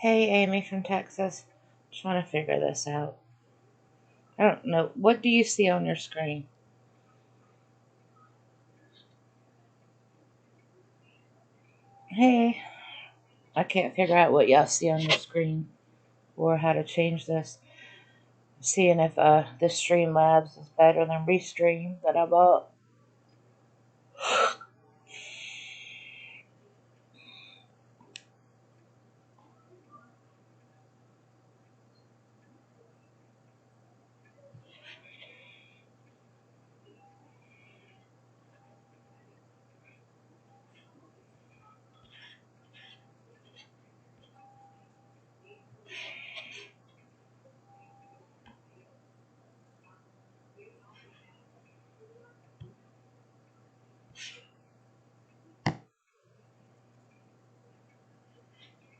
Hey, Amy from Texas. Trying to figure this out. I don't know. What do you see on your screen? Hey, I can't figure out what y'all see on your screen or how to change this. Seeing if this Streamlabs is better than Restream that I bought.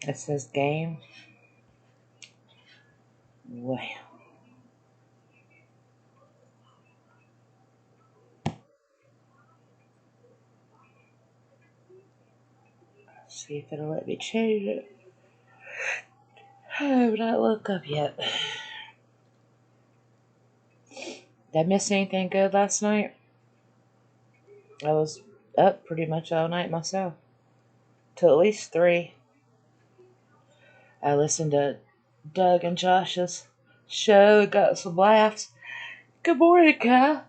It says game. Well, see if it'll let me change it. I have not looked up yet. Did I miss anything good last night? I was up pretty much all night myself. Till at least 3. I listened to Doug and Josh's show, got some laughs. Good morning, Kyle.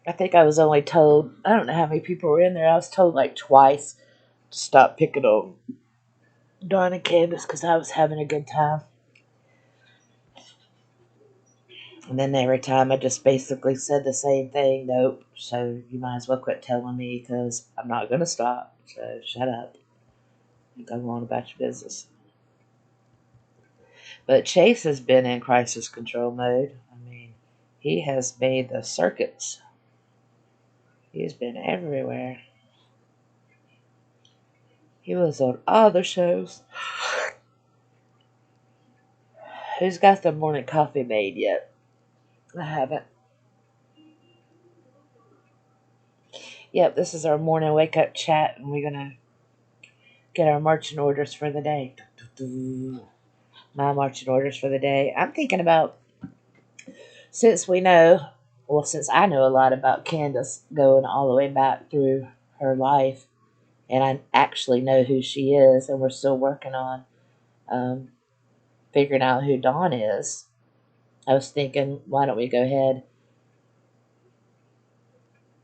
I think I was only told, I don't know how many people were in there. I was told like twice to stop picking on Dawn and Candace because I was having a good time. And then every time I just basically said the same thing. Nope. So you might as well quit telling me because I'm not going to stop. So shut up and go on about your business. But Chase has been in crisis control mode. I mean, he has made the circuits. He's been everywhere. He was on all the shows. Who's got the morning coffee made yet? I haven't. Yep, this is our morning wake up chat, and we're gonna get our marching orders for the day. My marching orders for the day. I'm thinking about, since since I know a lot about Candace going all the way back through her life, and I actually know who she is, and we're still working on um, figuring out who Dawn is. I was thinking, why don't we go ahead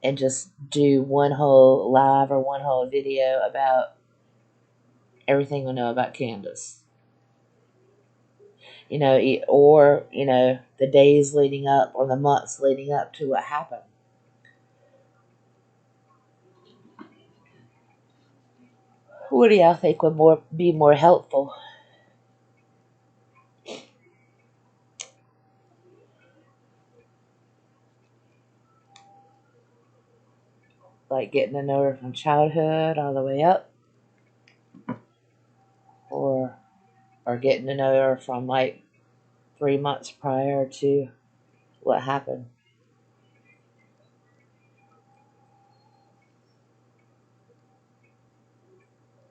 and just do one whole live or one whole video about everything we know about Candace? Or the days leading up or the months leading up to what happened. What do y'all think would be more helpful? Like getting to know her from childhood all the way up, or getting to know her from like 3 months prior to what happened.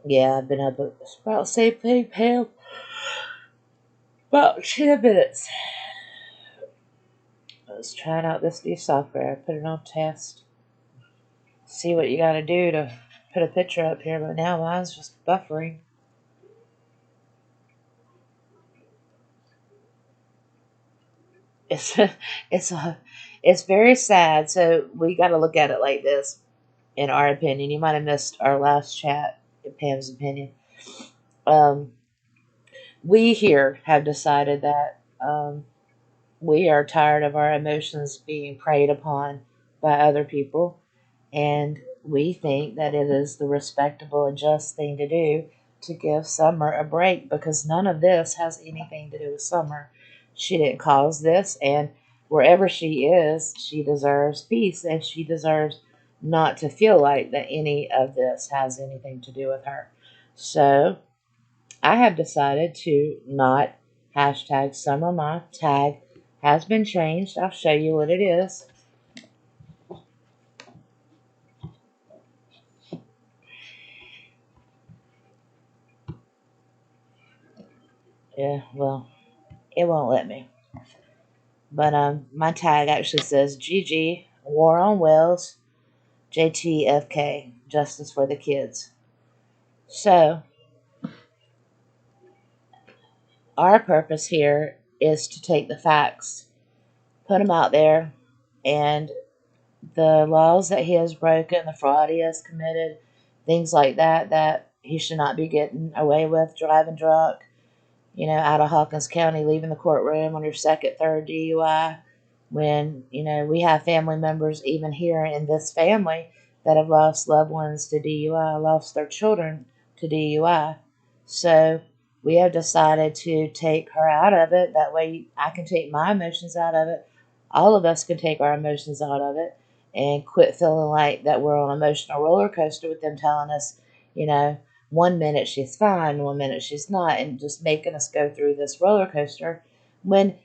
Yeah, I've been up about the same thing, Pam. About 10 minutes. I was trying out this new software. I put it on test. See what you gotta do to put a picture up here, but now mine's just buffering. It's it's a it's very sad. So we got to look at it like this. In our opinion, you might have missed our last chat. In Pam's opinion, um, we here have decided that we are tired of our emotions being preyed upon by other people, and we think that it is the respectable and just thing to do to give Summer a break because none of this has anything to do with Summer. She didn't cause this, and wherever she is, she deserves peace, and she deserves not to feel like that any of this has anything to do with her. So I have decided to not hashtag Summer. My tag has been changed. I'll show you what it is. Yeah, well, it won't let me. But my tag actually says GG, War on Wales, JTFK, Justice for the Kids. So, our purpose here is to take the facts, put them out there, and the laws that he has broken, the fraud he has committed, things like that, that he should not be getting away with, driving drunk, out of Hawkins County, leaving the courtroom on your second, third DUI, when, we have family members, even here in this family, that have lost loved ones to DUI, lost their children to DUI. So we have decided to take her out of it. That way I can take my emotions out of it. All of us can take our emotions out of it and quit feeling like that we're on an emotional roller coaster with them telling us, you know, 1 minute she's fine, 1 minute she's not, and just making us go through this roller coaster. When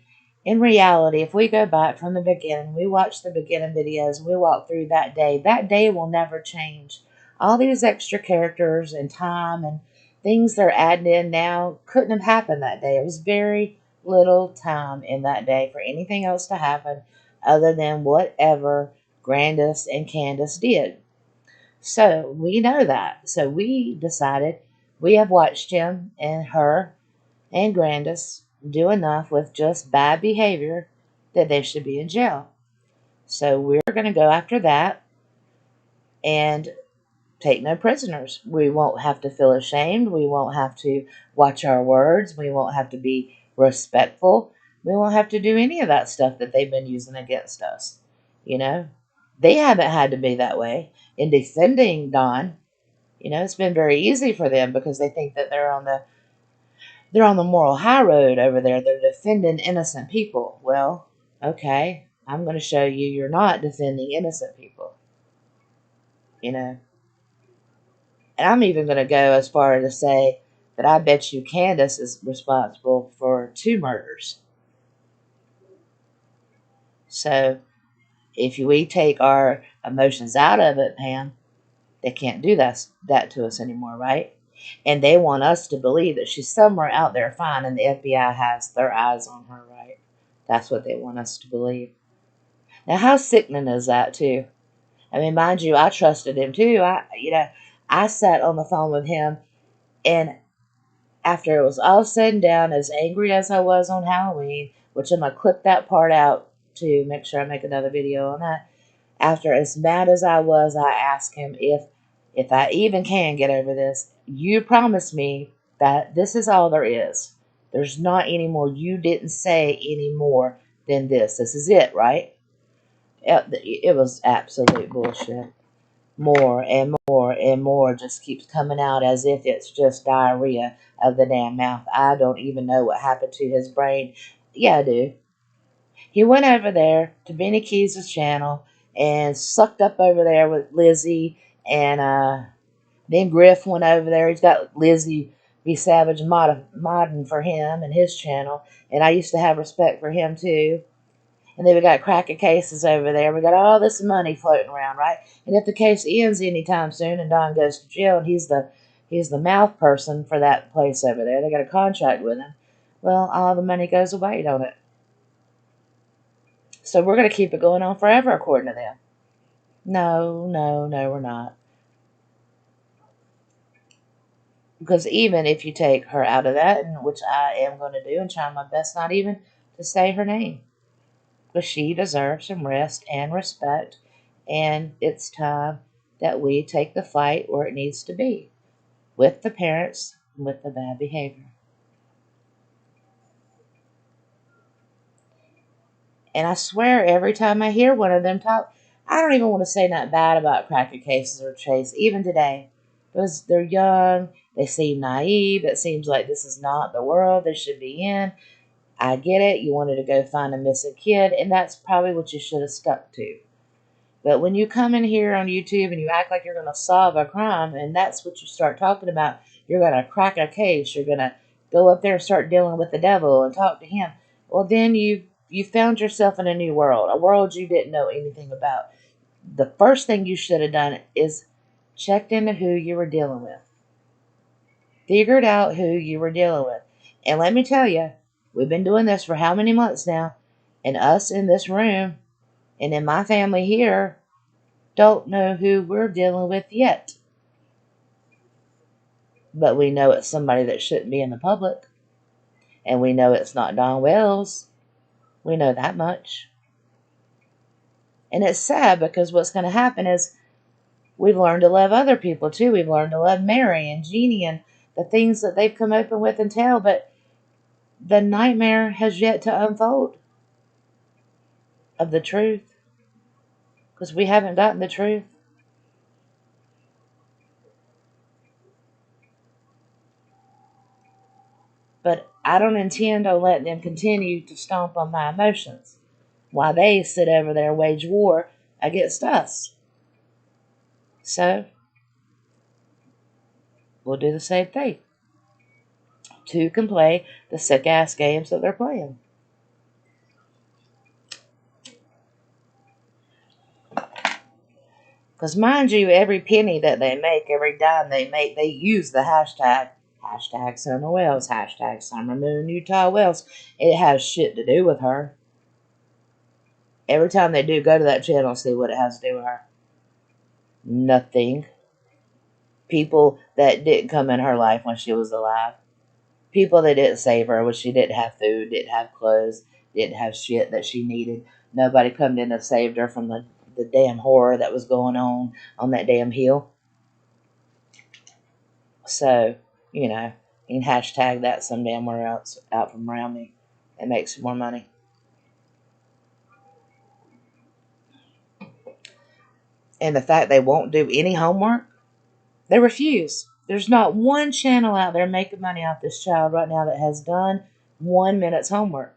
in reality, if we go back from the beginning, we watch the beginning videos, we walk through that day will never change. All these extra characters and time and things they're adding in now couldn't have happened that day. It was very little time in that day for anything else to happen other than whatever Grandis and Candace did. So we know that. So we decided we have watched him and her and Grandis do enough with just bad behavior that they should be in jail. So we're going to go after that and take no prisoners. We won't have to feel ashamed. We won't have to watch our words. We won't have to be respectful. We won't have to do any of that stuff that they've been using against us. You know, they haven't had to be that way. In defending Don, it's been very easy for them because they think that they're on the moral high road over there. They're defending innocent people. Well, okay, I'm going to show you you're not defending innocent people. And I'm even going to go as far as to say that I bet you Candace is responsible for 2 murders. So if we take our emotions out of it, Pam, they can't do that to us anymore, right? And they want us to believe that she's somewhere out there fine and the FBI has their eyes on her, right? That's what they want us to believe. Now, how sickening is that, too? I mean, mind you, I trusted him, too. I sat on the phone with him, and after it was all said and done, as angry as I was on Halloween, which I'm going to clip that part out to make sure I make another video on that. After as mad as I was, I asked him if I even can get over this. You promised me that this is all there is. There's not any more. You didn't say any more than this. This is it, right? It was absolute bullshit. More and more and more just keeps coming out as if it's just diarrhea of the damn mouth. I don't even know what happened to his brain. Yeah, I do. He went over there to Benny Keys' channel and sucked up over there with Lizzie, and then Griff went over there. He's got Lizzie B. Savage modding for him and his channel, and I used to have respect for him too. And then we got cracking cases over there. We got all this money floating around, right? And if the case ends anytime soon and Don goes to jail and he's the mouth person for that place over there, they got a contract with him. Well, all the money goes away, don't it? So we're going to keep it going on forever, according to them. No, no, no, we're not. Because even if you take her out of that, and which I am going to do and try my best not even to say her name, because she deserves some rest and respect, and it's time that we take the fight where it needs to be, with the parents, with the bad behavior. And I swear every time I hear one of them talk, I don't even want to say nothing bad about cracker cases or Chase, even today. Because they're young, they seem naive, it seems like this is not the world they should be in. I get it, you wanted to go find a missing kid, and that's probably what you should have stuck to. But when you come in here on YouTube and you act like you're going to solve a crime, and that's what you start talking about, you're going to crack a case, you're going to go up there and start dealing with the devil and talk to him, well, then you found yourself in a new world, a world you didn't know anything about. The first thing you should have done is checked into who you were dealing with. Figured out who you were dealing with. And let me tell you, we've been doing this for how many months now? And us in this room and in my family here don't know who we're dealing with yet. But we know it's somebody that shouldn't be in the public. And we know it's not Don Wells. We know that much. And it's sad because what's going to happen is we've learned to love other people too. We've learned to love Mary and Jeannie and the things that they've come open with and tell. But the nightmare has yet to unfold of the truth. Because we haven't gotten the truth. But I don't intend on letting them continue to stomp on my emotions while they sit over there and wage war against us. So, we'll do the same thing. Two can play the sick-ass games that they're playing. Because mind you, every penny that they make, every dime they make, they use the hashtag. Hashtag Summer Wells. Hashtag Summer Moon Utah Wells. It has shit to do with her. Every time they do, go to that channel and see what it has to do with her. Nothing. People that didn't come in her life when she was alive. People that didn't save her when she didn't have food, didn't have clothes, didn't have shit that she needed. Nobody come in and saved her from the damn horror that was going on that damn hill. So, you know, you can hashtag that some damn where else out from around me and make some more money. And the fact they won't do any homework, they refuse. There's not one channel out there making money off this child right now that has done 1 minute's homework.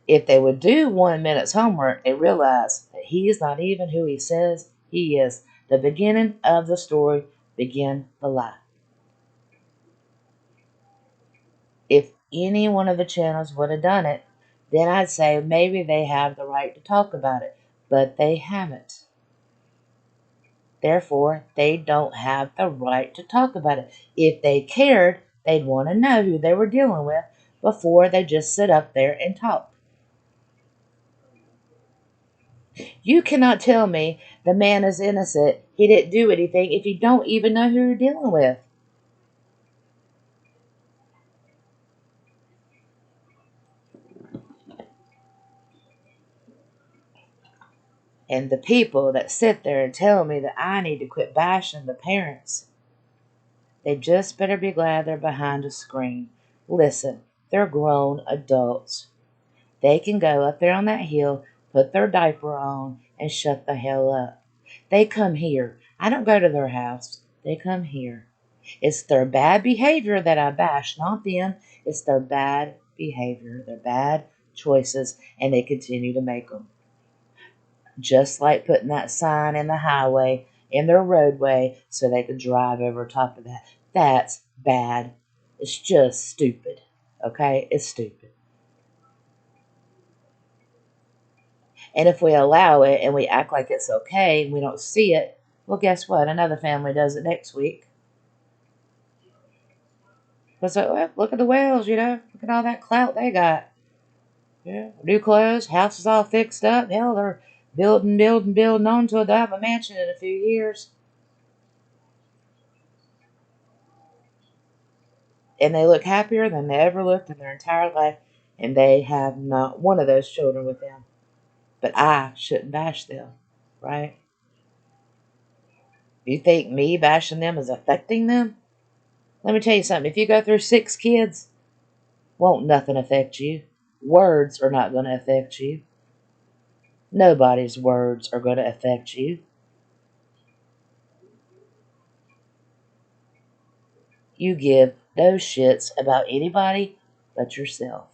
If they would do 1 minute's homework and realize that he is not even who he says he is, the beginning of the story begin the lie. If any one of the channels would have done it, then I'd say maybe they have the right to talk about it, but they haven't. Therefore, they don't have the right to talk about it. If they cared, they'd want to know who they were dealing with before they just sit up there and talk. You cannot tell me the man is innocent, he didn't do anything, if you don't even know who you're dealing with. And the people that sit there and tell me that I need to quit bashing the parents, they just better be glad they're behind a screen. Listen, they're grown adults. They can go up there on that hill, put their diaper on, and shut the hell up. They come here. I don't go to their house. They come here. It's their bad behavior that I bash, not them. It's their bad behavior, their bad choices, and they continue to make them. Just like putting that sign in the highway, in their roadway, so they could drive over top of that. That's bad. It's just stupid. Okay? It's stupid. And if we allow it and we act like it's okay and we don't see it, well, guess what? Another family does it next week. But so, well, look at the whales, you know. Look at all that clout they got. Yeah, new clothes, houses all fixed up. Hell, they're building on until they have a mansion in a few years. And they look happier than they ever looked in their entire life. And they have not one of those children with them. But I shouldn't bash them, right? You think me bashing them is affecting them? Let me tell you something. If you go through 6 kids, won't nothing affect you. Words are not going to affect you. Nobody's words are going to affect you. You give no shits about anybody but yourself.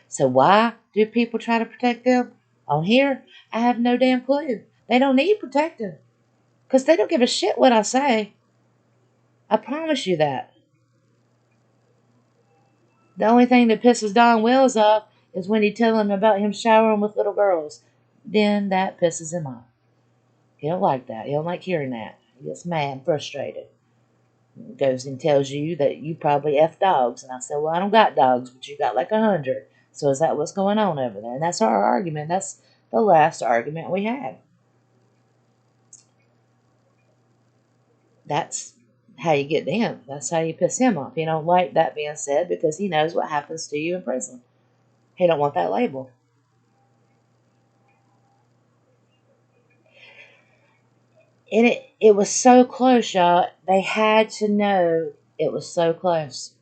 So why do people try to protect them? On here, I have no damn clue. They don't need protecting. Because they don't give a shit what I say. I promise you that. The only thing that pisses Don Wells off is when he tells him about him showering with little girls. Then that pisses him off. He don't like that. He don't like hearing that. He gets mad and frustrated. Goes and tells you that you probably F dogs. And I said, well, I don't got dogs, but you got like 100. So is that what's going on over there? And that's our argument. That's the last argument we had. That's how you get to him. That's how you piss him off. He don't like that being said because he knows what happens to you in prison. He don't want that label. And it was so close, y'all. They had to know it was so close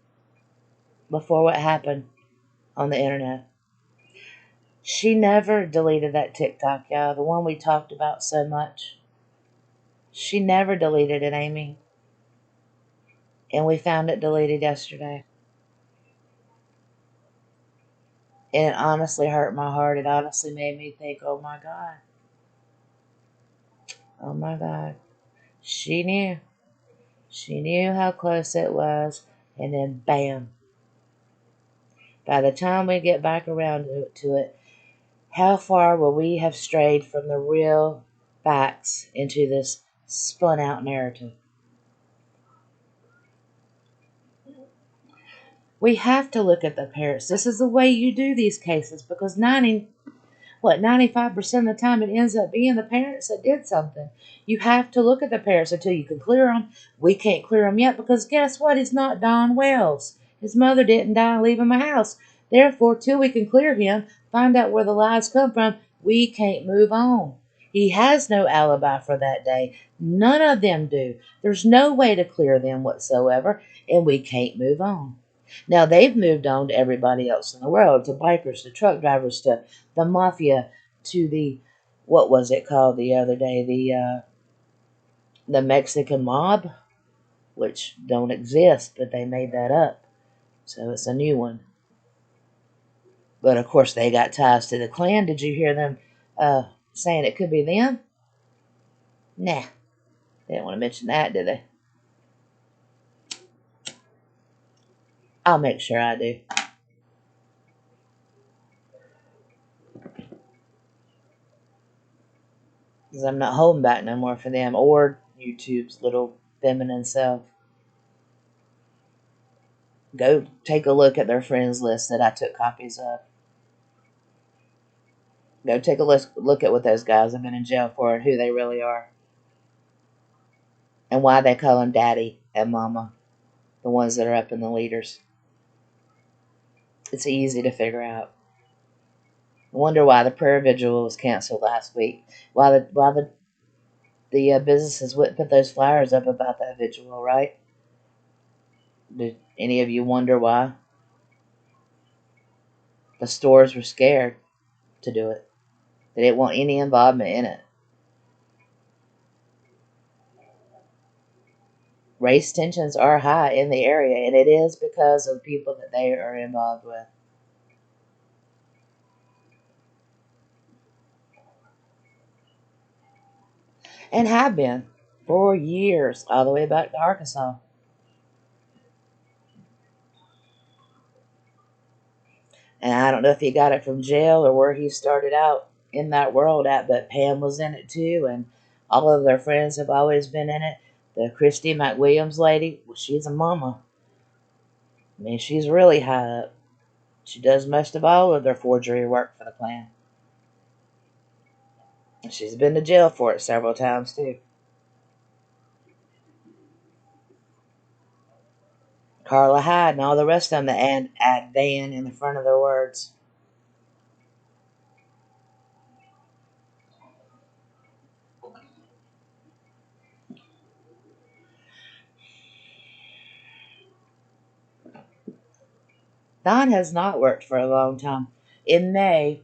before what happened on the internet. She never deleted that TikTok, y'all. The one we talked about so much. She never deleted it, Amy. And we found it deleted yesterday. And it honestly hurt my heart. It honestly made me think, oh my God. Oh my God. She knew. She knew how close it was. And then bam. By the time we get back around to it, how far will we have strayed from the real facts into this spun out narrative? We have to look at the parents. This is the way you do these cases because 95% of the time it ends up being the parents that did something. You have to look at the parents until you can clear them. We can't clear them yet because guess what? He's not Don Wells. His mother didn't die and leave him a house. Therefore, till we can clear him, find out where the lies come from, we can't move on. He has no alibi for that day. None of them do. There's no way to clear them whatsoever, and we can't move on. Now they've moved on to everybody else in the world, to bikers, to truck drivers, to the mafia, to the, what was it called the other day, the Mexican mob, which don't exist, but they made that up, so it's a new one. But of course they got ties to the Klan. Did you hear them saying it could be them? Nah, they didn't want to mention that, did they? I'll make sure I do. Because I'm not holding back no more for them or YouTube's little feminine self. Go take a look at their friends list that I took copies of. Go take a look at what those guys have been in jail for and who they really are. And why they call them daddy and mama, the ones that are up in the leaders. It's easy to figure out. I wonder why the prayer vigil was canceled last week. Why the businesses wouldn't put those flyers up about that vigil, right? Did any of you wonder why? The stores were scared to do it. They didn't want any involvement in it. Race tensions are high in the area, and it is because of the people that they are involved with. And have been for years, all the way back to Arkansas. And I don't know if he got it from jail or where he started out in that world at, but Pam was in it too, and all of their friends have always been in it. The Christy McWilliams lady, well, she's a mama. I mean, she's really high up. She does most of all of their forgery work for the Klan. And she's been to jail for it several times too. Carla Hyde and all the rest of them that add Van in the front of their words. Don has not worked for a long time. In May,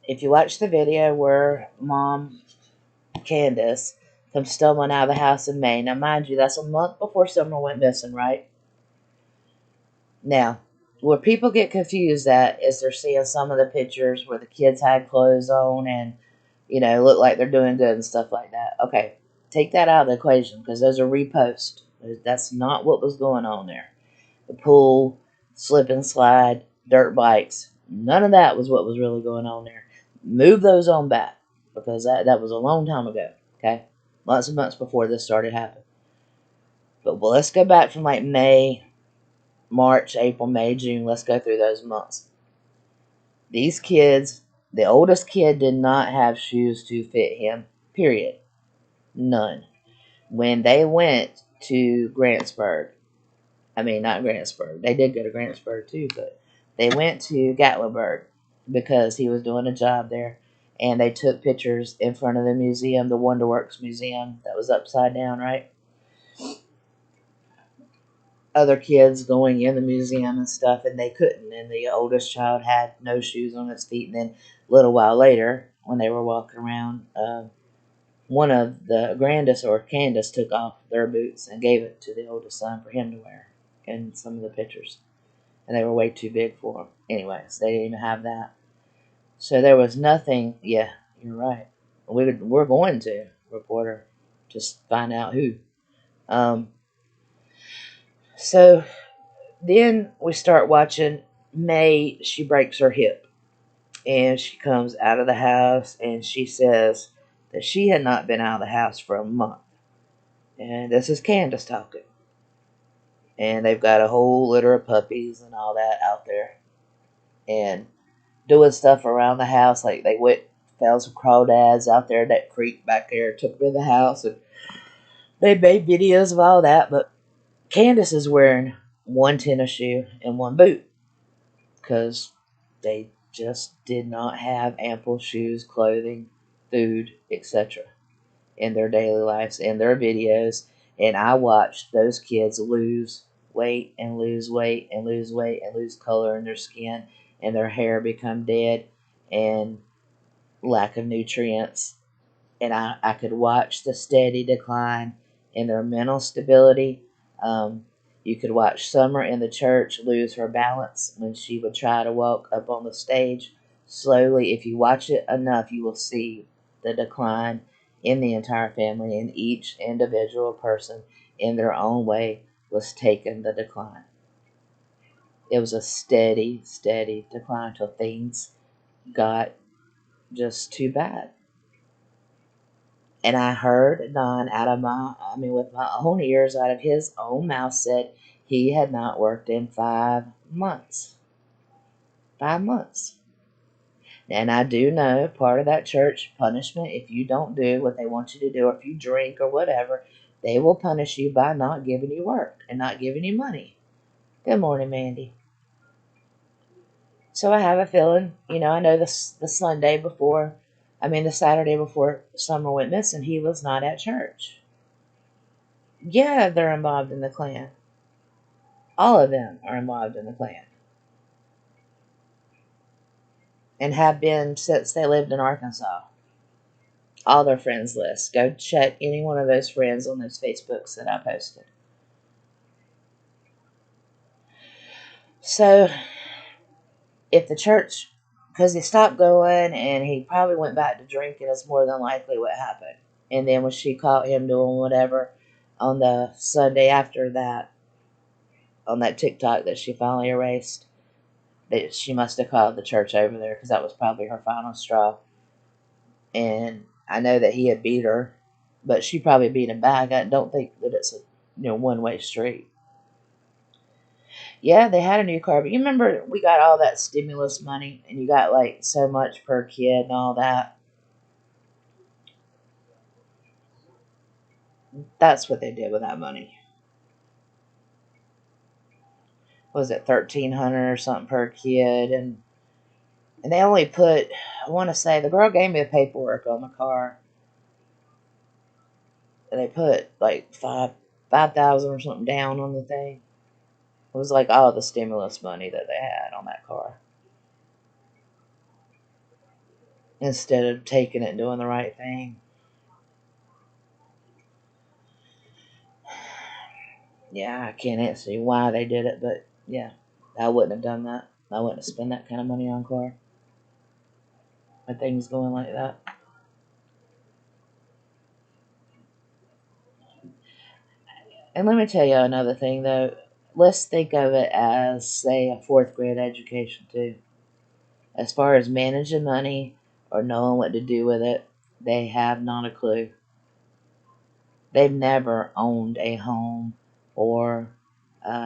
if you watch the video where Mom Candace comes stumbling out of the house in May, now mind you, that's a month before Summer went missing, right? Now, where people get confused at is they're seeing some of the pictures where the kids had clothes on and, look like they're doing good and stuff like that. Okay, take that out of the equation because those are reposts. That's not what was going on there. The pool, slip and slide, dirt bikes, none of that was what was really going on there. Move those on back because that was a long time ago, okay? Months and months before this started happening. But well, let's go back from like May, March, April, May, June. Let's go through those months. These kids, the oldest kid did not have shoes to fit him, period. None. When they went to Grantsburg, I mean, not Grantsburg, they did go to Grantsburg too, but they went to Gatlinburg because he was doing a job there. And they took pictures in front of the museum, the Wonderworks Museum that was upside down, right? Other kids going in the museum and stuff, and they couldn't. And the oldest child had no shoes on his feet. And then a little while later, when they were walking around, one of the grandest or Candace took off their boots and gave it to the oldest son for him to wear in some of the pictures. And they were way too big for him. Anyways, they didn't even have that. So there was nothing. Yeah, you're right. We're going to reporter to find out who. So then we start watching May. She breaks her hip. And she comes out of the house and she says that she had not been out of the house for a month. And this is Candace talking. And they've got a whole litter of puppies and all that out there. And doing stuff around the house. Like they went, found some crawdads out there, that creek back there, took them in the house. And they made videos of all that. But Candace is wearing one tennis shoe and one boot. Because they just did not have ample shoes, clothing, food, etc. in their daily lives, in their videos. And I watched those kids lose weight and lose weight and lose weight and lose color in their skin and their hair become dead and lack of nutrients. And I could watch the steady decline in their mental stability. You could watch Summer in the church lose her balance when she would try to walk up on the stage. Slowly, if you watch it enough, you will see the decline in the entire family, and each individual person in their own way was taking the decline. It was a steady, steady decline until things got just too bad. And I heard Don with my own ears, out of his own mouth, said he had not worked in 5 months. 5 months. And I do know part of that church punishment, if you don't do what they want you to do, or if you drink or whatever, they will punish you by not giving you work and not giving you money. Good morning, Mandy. So I have a feeling, I know the Saturday before Summer went missing, he was not at church. Yeah, they're involved in the Klan. All of them are involved in the Klan. And have been since they lived in Arkansas. All their friends list. Go check any one of those friends on those Facebooks that I posted. So, if the church, because he stopped going and he probably went back to drinking, is more than likely what happened. And then when she caught him doing whatever on the Sunday after that, on that TikTok that she finally erased, that she must have called the church over there because that was probably her final straw. And I know that he had beat her, but she probably beat him back. I don't think that it's a one-way street. Yeah, they had a new car, but you remember we got all that stimulus money, and you got like so much per kid and all that. That's what they did with that money. Was it 1,300 or something per kid? And they only put, I want to say, the girl gave me the paperwork on the car. And they put like 5,000 or something down on the thing. It was like all the stimulus money that they had on that car. Instead of taking it and doing the right thing. Yeah, I can't answer you why they did it, but yeah, I wouldn't have done that. I wouldn't have spent that kind of money on a car. With things going like that. And let me tell you another thing, though. Let's think of it as, say, a fourth grade education, too. As far as managing money or knowing what to do with it, they have not a clue. They've never owned a home. or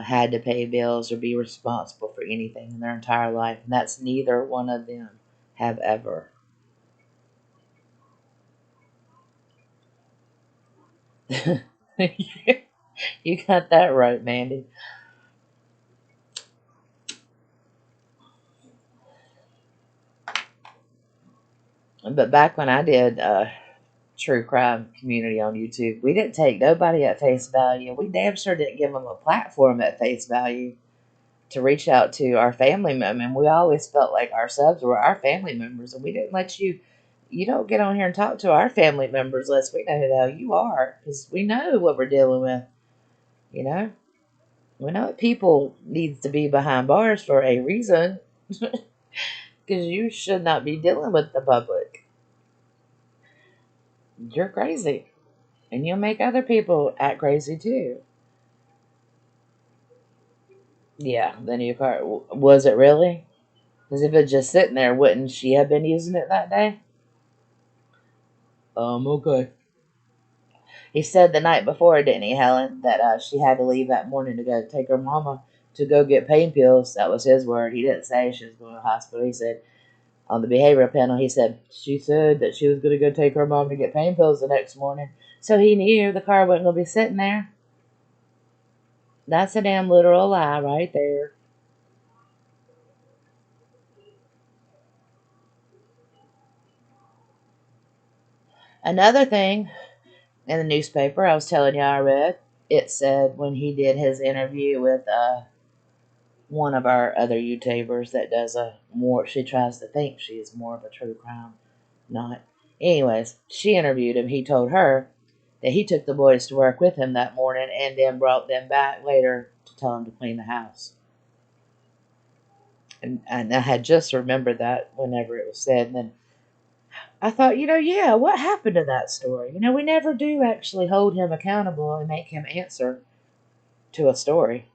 had to pay bills or be responsible for anything in their entire life. And that's neither one of them have ever. You got that right, Mandy. But back when I did true crime community on YouTube, we didn't take nobody at face value. We damn sure didn't give them a platform at face value to reach out to our family members. And we always felt like our subs were our family members, and we didn't let you. You don't get on here and talk to our family members unless we know who the hell you are, because we know what we're dealing with. You know, we know people needs to be behind bars for a reason, because you should not be dealing with the public. You're crazy, and you'll make other people act crazy too. Yeah, the new car. Was it really? Because if it's just sitting there, wouldn't she have been using it that day? Okay. He said the night before, didn't he, Helen, that she had to leave that morning to go take her mama to go get pain pills. That was his word. He didn't say she was going to the hospital. He said on the behavioral panel, he said she said that she was going to go take her mom to get pain pills the next morning. So he knew the car wasn't going to be sitting there. That's a damn literal lie right there. Another thing in the newspaper I was telling you I read, it said when he did his interview with one of our other YouTubers that does a more, she tries to think she is more of a true crime, not. Anyways, she interviewed him. He told her that he took the boys to work with him that morning and then brought them back later to tell them to clean the house. And I had just remembered that whenever it was said. And then I thought, yeah, what happened to that story? We never do actually hold him accountable and make him answer to a story.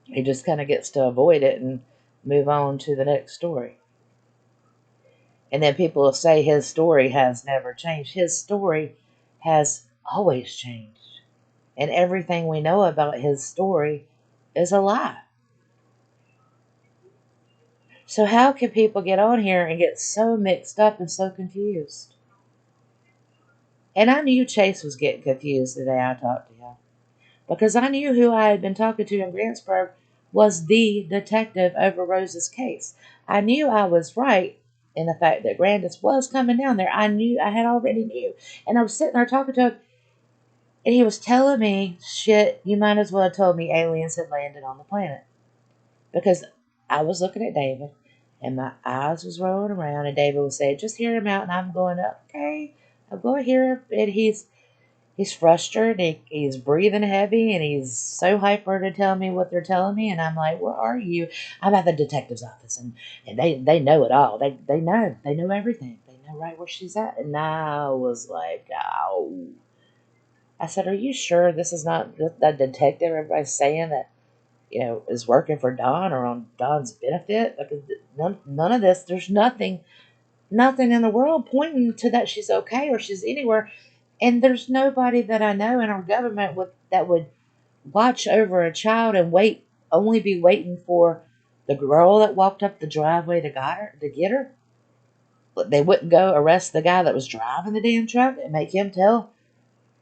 He just kind of gets to avoid it and move on to the next story. And then people will say his story has never changed. His story has always changed. And everything we know about his story is a lie. So how can people get on here and get so mixed up and so confused? And I knew Chase was getting confused the day I talked to him, because I knew who I had been talking to in Grantsburg was the detective over Rose's case. I knew I was right in the fact that Grandis was coming down there. I had already knew. And I was sitting there talking to him, and he was telling me, shit, you might as well have told me aliens had landed on the planet. Because I was looking at David, and my eyes was rolling around, and David was saying, just hear him out, and I'm going, okay, I'm going to hear him. And he's frustrated, he's breathing heavy, and he's so hyper to tell me what they're telling me. And I'm like, where are you? I'm at the detective's office, and they know it all. They know everything. They know right where she's at. And I was like, oh. I said, are you sure this is not that detective everybody's saying that, is working for Don or on Don's benefit? Because none of this, there's nothing in the world pointing to that she's okay or she's anywhere. And there's nobody that I know in our government that would watch over a child and only be waiting for the girl that walked up the driveway to get her. They wouldn't go arrest the guy that was driving the damn truck and make him tell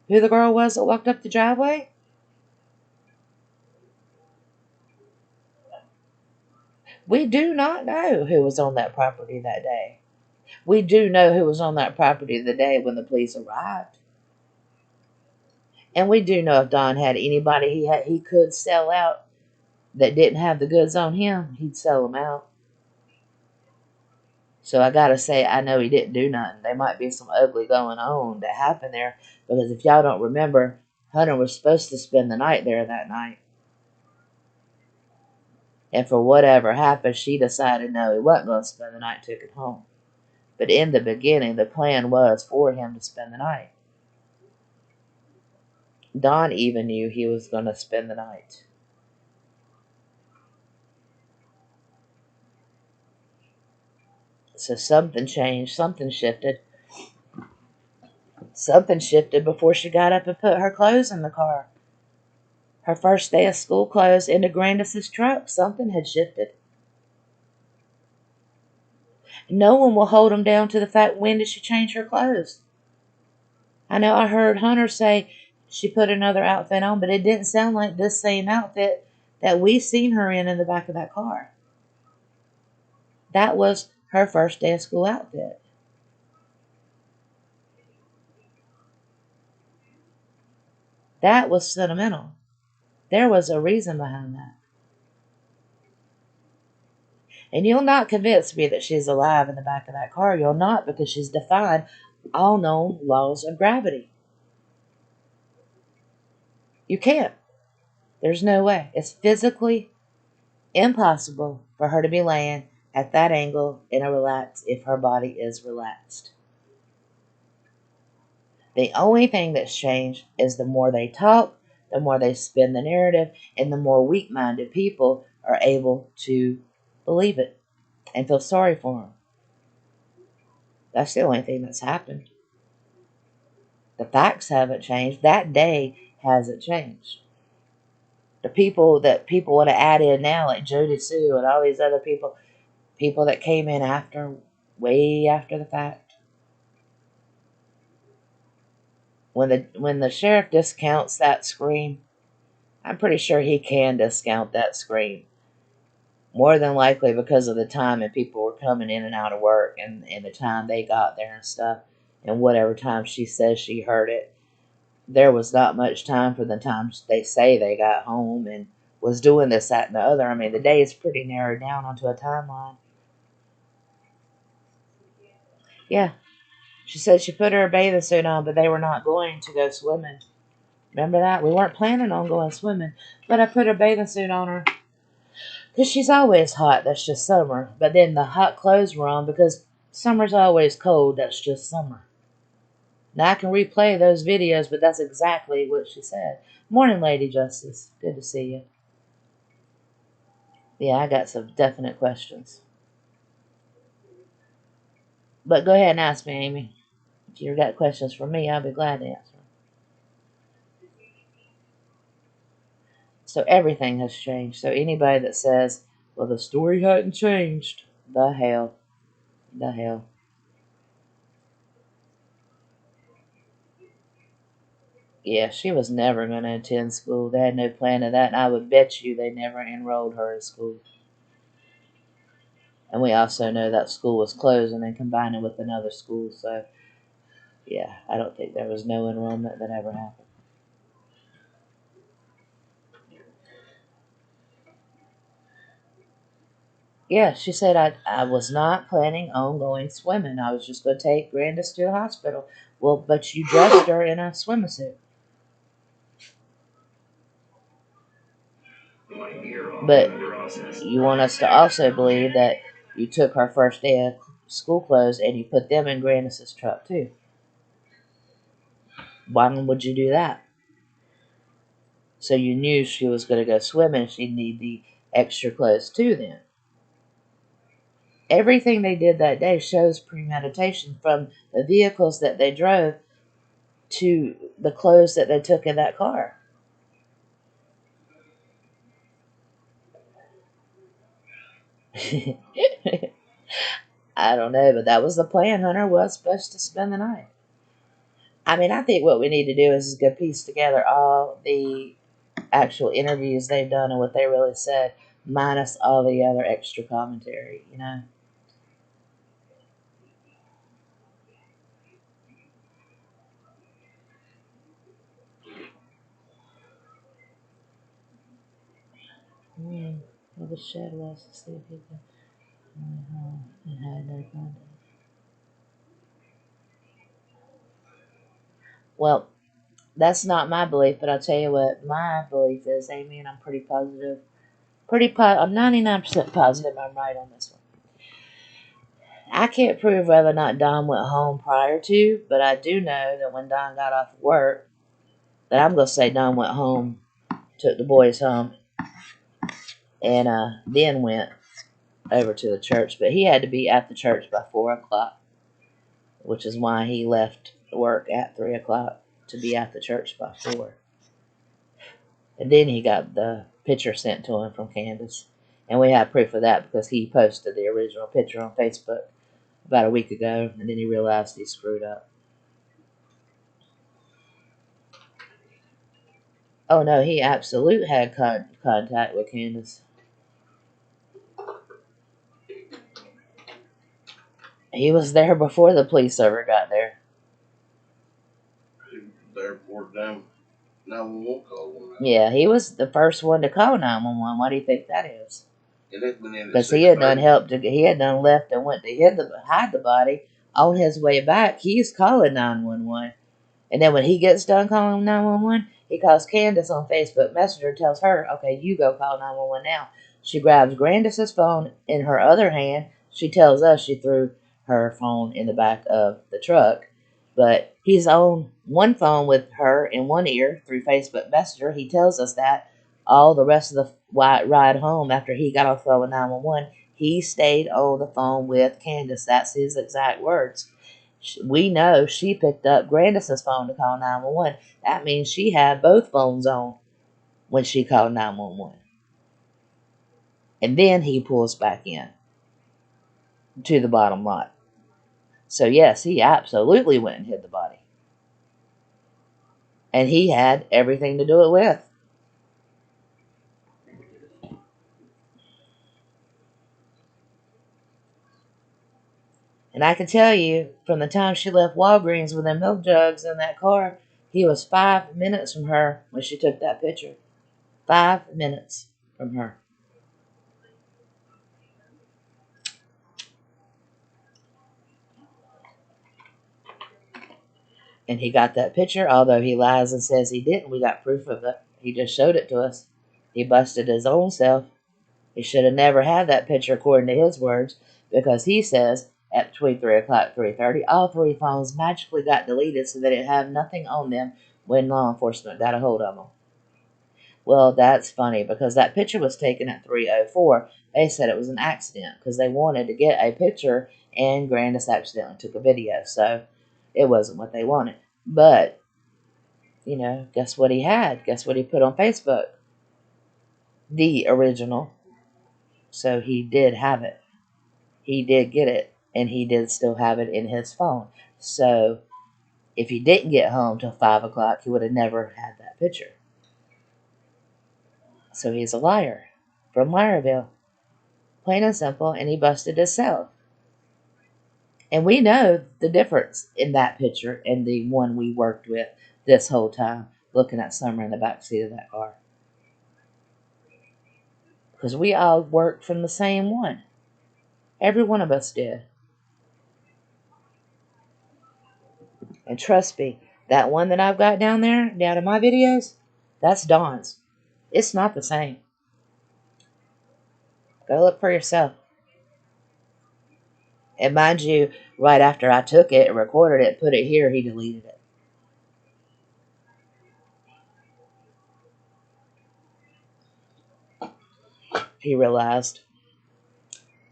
who the girl was that walked up the driveway. We do not know who was on that property that day. We do know who was on that property the day when the police arrived. And we do know if Don had anybody he could sell out that didn't have the goods on him, he'd sell them out. So I gotta say, I know he didn't do nothing. There might be some ugly going on that happened there, because if y'all don't remember, Hunter was supposed to spend the night there that night. And for whatever happened, she decided no, he wasn't going to spend the night, took it home. But in the beginning, the plan was for him to spend the night. Don even knew he was going to spend the night. So something changed, something shifted. Something shifted before she got up and put her clothes in the car. Her first day of school clothes into Grandis's truck. Something had shifted. No one will hold him down to the fact, when did she change her clothes? I know I heard Hunter say she put another outfit on, but it didn't sound like this same outfit that we seen her in the back of that car. That was her first day of school outfit. That was sentimental. There was a reason behind that. And you'll not convince me that she's alive in the back of that car. You'll not, because she's defied all known laws of gravity. You can't. There's no way. It's physically impossible for her to be laying at that angle in a relax if her body is relaxed. The only thing that's changed is the more they talk, the more they spin the narrative, and the more weak-minded people are able to believe it and feel sorry for them. That's the only thing that's happened. The facts haven't changed. That day hasn't changed. The people that people want to add in now, like Jody Sue and all these other people that came in after, way after the fact. When the sheriff discounts that scream, I'm pretty sure he can discount that scream. More than likely because of the time and people were coming in and out of work and the time they got there and stuff. And whatever time she says she heard it, there was not much time for the times they say they got home and was doing this, that, and the other. I mean, the day is pretty narrowed down onto a timeline. Yeah. She said she put her bathing suit on, but they were not going to go swimming. Remember that? We weren't planning on going swimming, but I put her bathing suit on her because she's always hot. That's just summer. But then the hot clothes were on because summer's always cold. That's just summer. Now I can replay those videos, but that's exactly what she said. Morning, Lady Justice. Good to see you. Yeah, I got some definite questions. But go ahead and ask me, Amy. If you've got questions for me, I'll be glad to answer. So everything has changed. So anybody that says, well, the story hadn't changed, the hell. The hell. Yeah, she was never going to attend school. They had no plan of that, and I would bet you they never enrolled her in school. And we also know that school was closing and combining with another school, so yeah, I don't think there was no enrollment that ever happened. Yeah, she said, I was not planning on going swimming. I was just going to take Grandis to the hospital. Well, but you dressed her in a swimsuit. But you want us to also believe that you took her first day of school clothes and you put them in Grandis's truck too. Why would you do that? So you knew she was going to go swimming. She'd need the extra clothes too then. Everything they did that day shows premeditation, from the vehicles that they drove to the clothes that they took in that car. I don't know, but that was the plan. Hunter was supposed to spend the night. I mean, I think what we need to do is go piece together all the actual interviews they've done and what they really said, minus all the other extra commentary, you know? Well, the shed was to see if he could home and had no contact. Well, that's not my belief, but I'll tell you what my belief is, Amy, and I'm pretty positive. I'm 99% positive I'm right on this one. I can't prove whether or not Don went home prior to, but I do know that when Don got off work, that I'm going to say Don went home, took the boys home, and then went over to the church. But he had to be at the church by 4 o'clock, which is why he left work at 3 o'clock to be at the church by 4. And then he got the picture sent to him from Candace. And we have proof of that because he posted the original picture on Facebook about a week ago, and then he realized he screwed up. Oh no, he absolutely had contact with Candace. He was there before the police ever got there. He was there before them 911 call. Yeah, he was the first one to call 911. Why do you think that is? Because he had done he had done left and went to hide the body. On his way back, he's calling 911. And then when he gets done calling 911, he calls Candace on Facebook Messenger and tells her, okay, you go call 911 now. She grabs Grandis's phone in her other hand. She tells us she threw her phone in the back of the truck. But he's on one phone with her in one ear through Facebook Messenger. He tells us that all the rest of the ride home after he got off the phone with 911, he stayed on the phone with Candace. That's his exact words. We know she picked up Grandis's phone to call 911. That means she had both phones on when she called 911. And then he pulls back in to the bottom lot. So, yes, he absolutely went and hid the body. And he had everything to do it with. And I can tell you, from the time she left Walgreens with them milk jugs in that car, he was 5 minutes from her when she took that picture. 5 minutes from her. And he got that picture, although he lies and says he didn't. We got proof of it. He just showed it to us. He busted his own self. He should have never had that picture, according to his words, because he says at between 3 o'clock 3:30, all three phones magically got deleted so that it had nothing on them when law enforcement got a hold of them. Well, that's funny because that picture was taken at 3:04. They said it was an accident because they wanted to get a picture, and Grandis accidentally took a video, so it wasn't what they wanted. But guess what he had? Guess what he put on Facebook? The original. So he did have it. He did get it, and he did still have it in his phone. So if he didn't get home till 5 o'clock, he would have never had that picture. So he's a liar from Liarville. Plain and simple, and he busted himself. And we know the difference in that picture and the one we worked with this whole time, looking at Summer in the back seat of that car. Because we all worked from the same one. Every one of us did. And trust me, that one that I've got down there, down in my videos, that's Dawn's. It's not the same. Go look for yourself. And mind you, right after I took it and recorded it, put it here, he deleted it. He realized.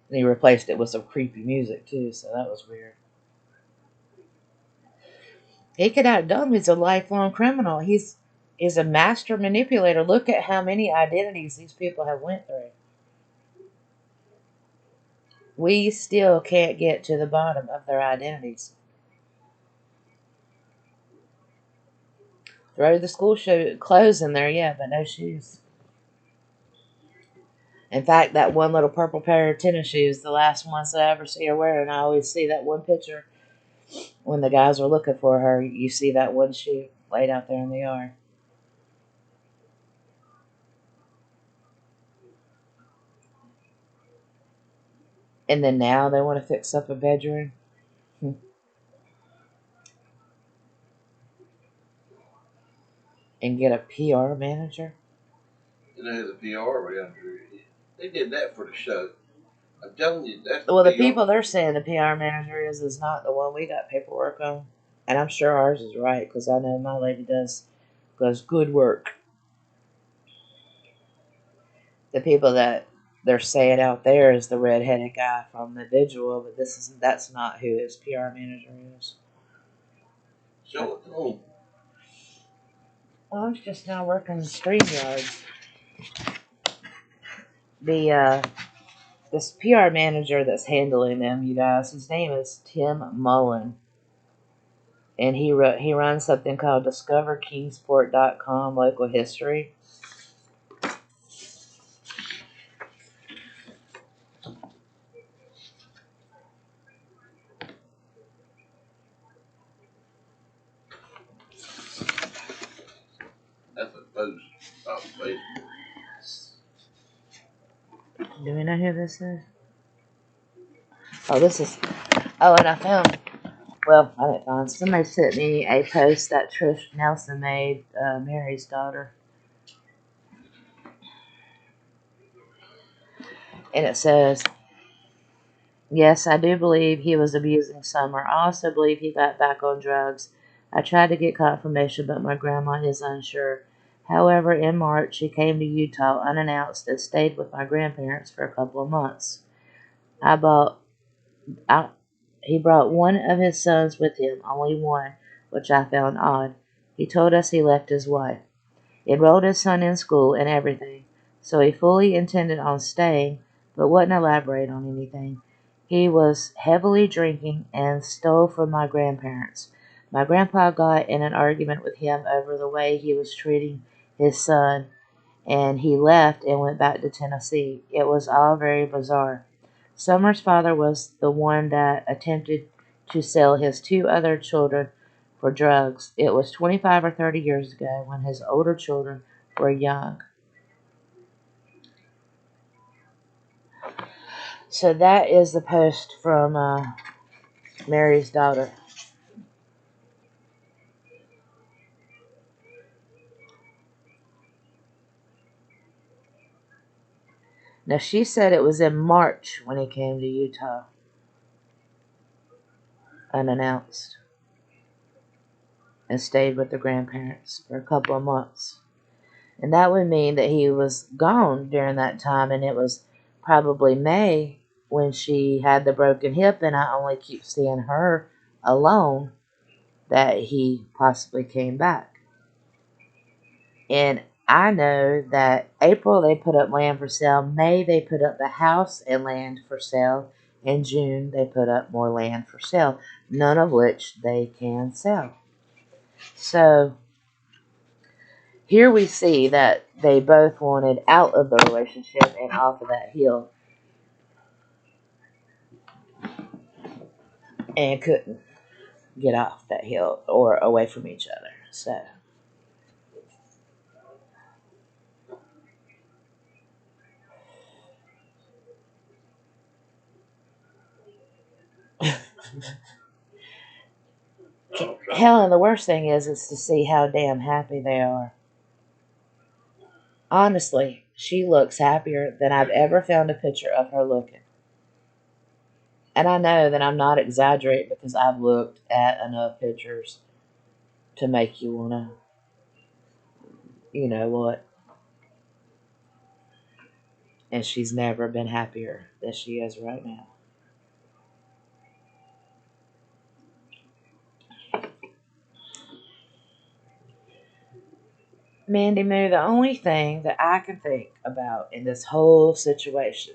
And he replaced it with some creepy music too, so that was weird. He could outdo him. He's a lifelong criminal. He's a master manipulator. Look at how many identities these people have went through. We still can't get to the bottom of their identities. Throw the school clothes in there, yeah, but no shoes. In fact, that one little purple pair of tennis shoes, the last ones that I ever see her wearing, I always see that one picture when the guys are looking for her. You see that one shoe laid out there in the yard. And then now they want to fix up a bedroom. And get a PR manager. The PR manager. They did that for the show. I'm telling you, that's well, the people they're saying the PR manager is not the one we got paperwork on. And I'm sure ours is right because I know my lady does good work. The people that they're saying out there is the red-headed guy from the visual, but that's not who his PR manager is. Show it to them. Well, I'm just now working StreamYard. The this PR manager that's handling them, you guys, his name is Tim Mullen, and he runs something called DiscoverKingsport.com local history. That's a post off Facebook. Do we know who this is? Oh, this is. Oh, and I found. Well, I didn't find. Somebody sent me a post that Trish Nelson made, Mary's daughter, and it says, "Yes, I do believe he was abusing Summer. I also believe he got back on drugs. I tried to get confirmation, but my grandma is unsure. However, in March, he came to Utah unannounced and stayed with my grandparents for a couple of months. I bought I, he brought one of his sons with him, only one, which I found odd. He told us he left his wife, enrolled his son in school and everything, so he fully intended on staying, but wouldn't elaborate on anything. He was heavily drinking and stole from my grandparents. My grandpa got in an argument with him over the way he was treating his son, and he left and went back to Tennessee. It was all very bizarre. Summer's father was the one that attempted to sell his two other children for drugs. It was 25 or 30 years ago when his older children were young." So that is the post from Mary's daughter. Now, she said it was in March when he came to Utah unannounced and stayed with the grandparents for a couple of months. And that would mean that he was gone during that time, and it was probably May when she had the broken hip, and I only keep seeing her alone, that he possibly came back. And I know that April they put up land for sale, May they put up the house and land for sale, in June they put up more land for sale, none of which they can sell. So here we see that they both wanted out of the relationship and off of that hill and couldn't get off that hill or away from each other. So, Helen, the worst thing is to see how damn happy they are. Honestly, she looks happier than I've ever found a picture of her looking. And I know that I'm not exaggerating because I've looked at enough pictures to make you want to, you know what? And she's never been happier than she is right now. Mandy Moo, the only thing that I can think about in this whole situation,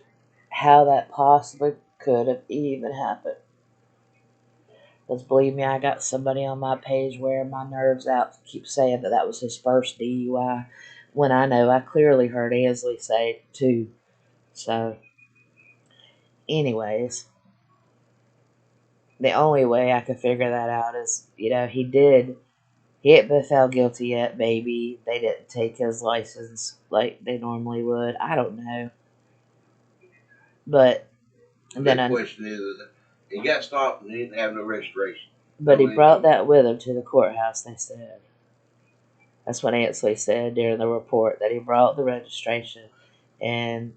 how that possibly could have even happened, because believe me, I got somebody on my page wearing my nerves out to keep saying that that was his first DUI, when I know I clearly heard Ansley say two. So, anyways, the only way I could figure that out is, he hadn't been found guilty yet. Maybe they didn't take his license like they normally would. I don't know. But The then big question is, he got stopped and he didn't have no registration. But he brought that with him to the courthouse, they said. That's what Ansley said during the report, that he brought the registration and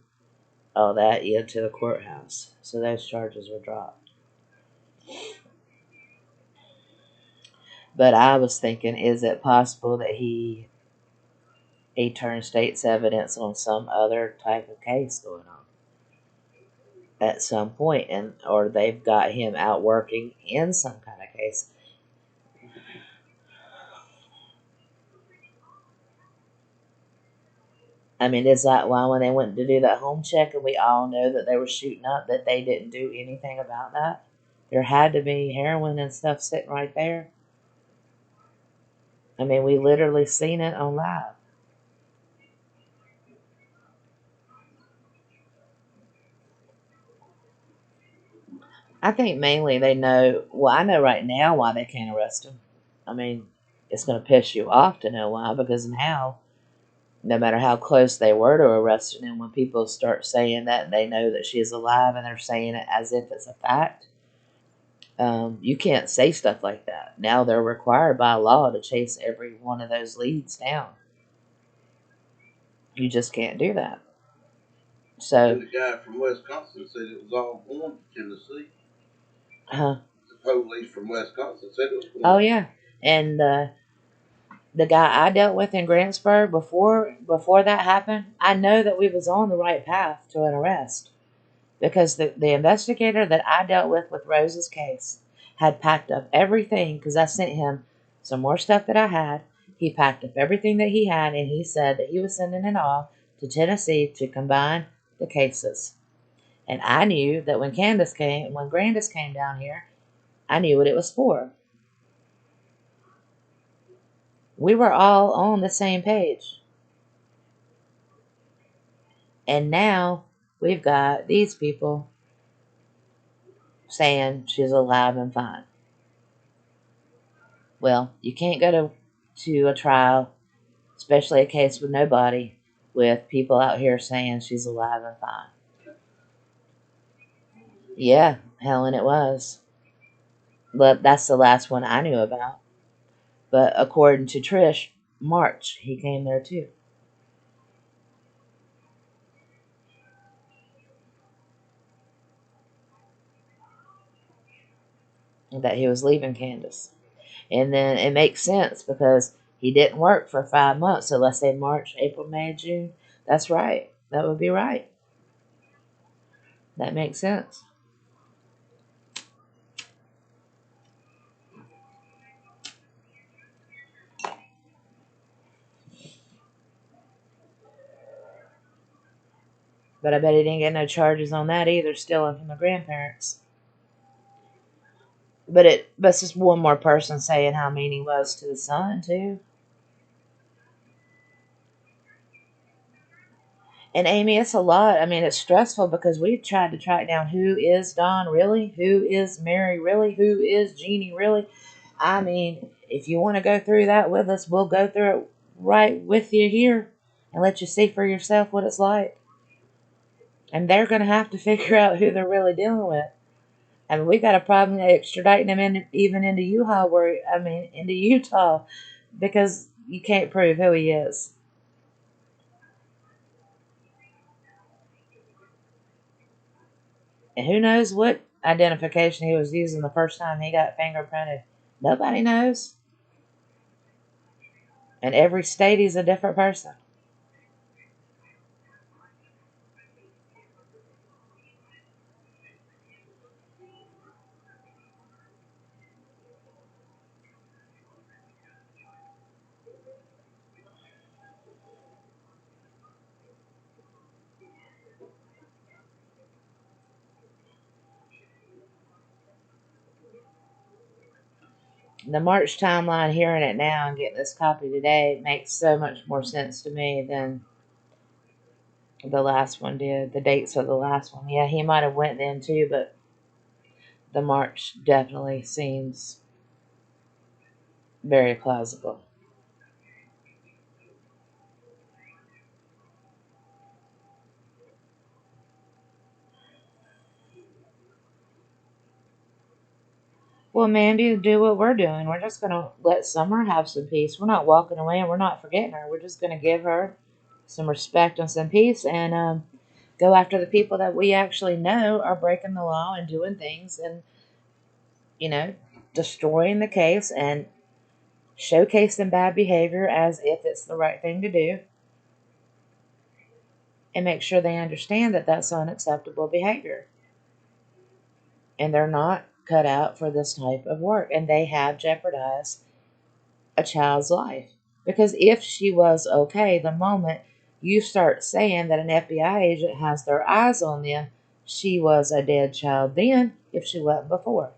all that into the courthouse. So those charges were dropped. But I was thinking, is it possible that he turned state's evidence on some other type of case going on at some point, and or they've got him out working in some kind of case? I mean, is that why when they went to do that home check and we all know that they were shooting up, that they didn't do anything about that? There had to be heroin and stuff sitting right there. I mean, we literally seen it on live. I think mainly they know, well, I know right now why they can't arrest him. I mean, it's going to piss you off to know why, because now, no matter how close they were to arresting him, when people start saying that and they know that she is alive and they're saying it as if it's a fact, you can't say stuff like that. Now they're required by law to chase every one of those leads down. You just can't do that. So, And the guy from Wisconsin said it was all going to Tennessee. uh, The police from Wisconsin said it was going. oh yeah, and the guy I dealt with in Grantsburg before that happened, I know that we was on the right path to an arrest, because the investigator that I dealt with Rose's case had packed up everything, because I sent him some more stuff that I had. He packed up everything that he had, and he said that he was sending it off to Tennessee to combine the cases. And I knew that when Grandis came down here, I knew what it was for. We were all on the same page. And now we've got these people saying she's alive and fine. Well, you can't go to a trial, especially a case with no body, with people out here saying she's alive and fine. Yeah, Helen, it was. But that's the last one I knew about. But according to Trish, March, he came there too. That he was leaving Candace. And then it makes sense because he didn't work for 5 months. So let's say March, April, May, June. That's right. That would be right. That makes sense. But I bet he didn't get no charges on that either, stealing from the grandparents. But it's just one more person saying how mean he was to the son too. And Amy, it's a lot. I mean, it's stressful because we've tried to track down who is Don really, who is Mary really, who is Jeannie really. I mean, if you want to go through that with us, we'll go through it right with you here and let you see for yourself what it's like. And they're going to have to figure out who they're really dealing with. I mean, we got a problem extraditing him even into into Utah, because you can't prove who he is. And who knows what identification he was using the first time he got fingerprinted? Nobody knows. And every state he's a different person. The March timeline, hearing it now and getting this copy today, makes so much more sense to me than the last one did. The dates of the last one. Yeah, he might have went then too, but the March definitely seems very plausible. Well, Mandy, do what we're doing. We're just going to let Summer have some peace. We're not walking away and we're not forgetting her. We're just going to give her some respect and some peace, and go after the people that we actually know are breaking the law and doing things and, you know, destroying the case and showcasing bad behavior as if it's the right thing to do, and make sure they understand that that's unacceptable behavior. And they're not cut out for this type of work, and they have jeopardized a child's life. Because if she was okay the moment you start saying that an FBI agent has their eyes on them, she was a dead child then if she wasn't before.